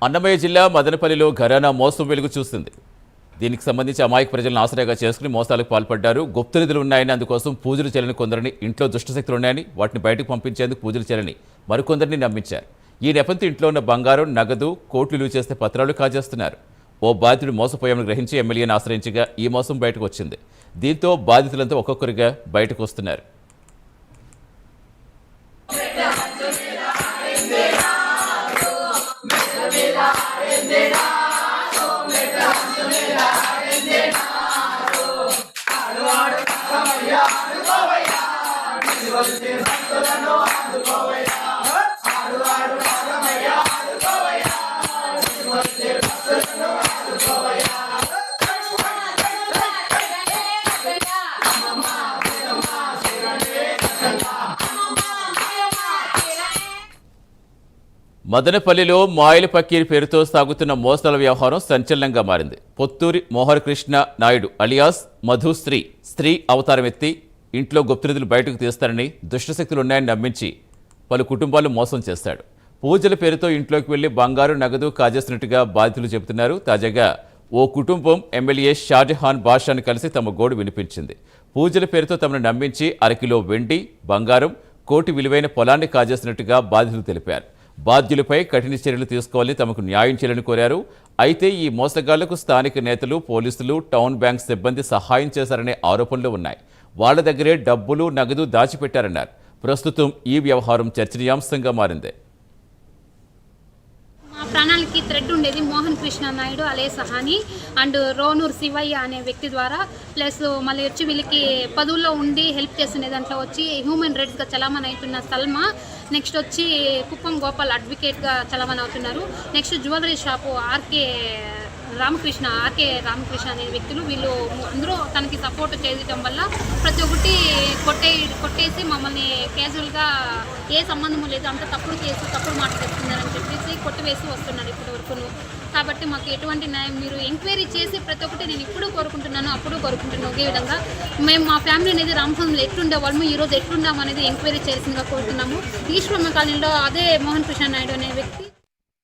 అన్నమయ్య జిల్లా మదనపల్లిలో ఘరానా మోసం వెలుగు చూస్తుంది. దీనికి సంబంధించి అమాయక ప్రజలను ఆశ్రయంగా చేసుకుని మోసాలకు పాల్పడ్డారు. గుప్త నిధులు ఉన్నాయని, అందుకోసం పూజలు చేయాలని కొందరిని, ఇంట్లో దుష్టశక్తులు ఉన్నాయని వాటిని బయటకు పంపించేందుకు పూజలు చేయాలని మరికొందరిని నమ్మించారు. ఈ నేపథ్యంలో ఇంట్లో ఉన్న బంగారం, నగదు, కోట్లు విలువ చేస్తే పత్రాలు కాజేస్తున్నారు. ఓ బాధితుడు మోసపోయామని గ్రహించి ఎమ్మెల్యేని ఆశ్రయించగా ఈ మోసం బయటకు వచ్చింది. దీంతో బాధితులంతా ఒక్కొక్కరిగా బయటకు వస్తున్నారు. మదనపల్లిలో మాయల పక్కీర్ పేరుతో సాగుతున్న మోసాల వ్యవహారం సంచలనంగా మారింది. పొత్తూరి మోహనకృష్ణ నాయుడు అలియాస్ మధుశ్రీ స్త్రీ అవతారం ఎత్తి ఇంట్లో గుప్తనిధులు బయటకు తీస్తారని, దుష్టశక్తులు ఉన్నాయని నమ్మించి పలు కుటుంబాలు మోసం చేశాడు. పూజల పేరుతో ఇంట్లోకి వెళ్లి బంగారు, నగదు కాజేస్తున్నట్టుగా బాధితులు చెబుతున్నారు. తాజాగా ఓ కుటుంబం ఎమ్మెల్యే షాజహాన్ బాషాను కలిసి తమ గోడు వినిపించింది. పూజల పేరుతో తమను నమ్మించి అరకిలో వెండి, బంగారం, కోటి విలువైన పొలాన్ని కాజేస్తున్నట్టుగా బాధితులు తెలిపారు. బాధ్యులపై కఠిన చర్యలు తీసుకోవాలని, తమకు న్యాయం చేయాలని కోరారు. అయితే ఈ మోసగాళ్లకు స్థానిక నేతలు, పోలీసులు, టౌన్ బ్యాంక్ సిబ్బంది సహాయం చేశారనే ఆరోపణలు ఉన్నాయి. వాళ్ల దగ్గరే డబ్బులు, నగదు దాచిపెట్టారన్నారు. ప్రస్తుతం ఈ వ్యవహారం చర్చనీయాంశంగా మారింది. ప్రాణాలకి థ్రెడ్ ఉండేది మోహన్ కృష్ణ నాయుడు అలే సహాని అండ్ రోనూరు శివయ్య అనే వ్యక్తి ద్వారా, ప్లస్ మళ్ళీ వచ్చి వీళ్ళకి పదువుల్లో ఉండి హెల్ప్ చేస్తున్న దాంట్లో వచ్చి హ్యూమన్ రైట్స్గా చలామణి అవుతున్న సల్మా, నెక్స్ట్ వచ్చి కుప్పం గోపాల్ అడ్వకేట్గా చలామణి అవుతున్నారు. Next jewellery shop RK Ramakrishna అనే వ్యక్తులు, వీళ్ళు అందరూ తనకి సపోర్ట్ చేయడం వల్ల ప్రతి ఒక్కటి కొట్టేసి మమ్మల్ని క్యాజువల్గా ఏ సంబంధము లేదు, అంత తప్పుడు కేసు, తప్పుడు మాట చెప్తున్నారని చెప్పేసి కొట్టివేసి వస్తున్నారు ఇప్పటి వరకును. కాబట్టి మాకు ఎటువంటి న్యాయం మీరు ఎంక్వైరీ చేసి ప్రతి ఒక్కటి నేను ఇప్పుడు కోరుకుంటున్నాను, అప్పుడు కోరుకుంటున్నాను. ఒకే విధంగా మేము మా ఫ్యామిలీ అనేది రామస్వామిలో ఎట్లుండే వాళ్ళము, ఈరోజు ఎట్లుండాము అనేది ఎంక్వైరీ చేయాల్సిందిగా కోరుతున్నాము. ఈశ్వరమ్మ కాలనీలో అదే మోహన్ కృష్ణ నాయుడు అనే వ్యక్తి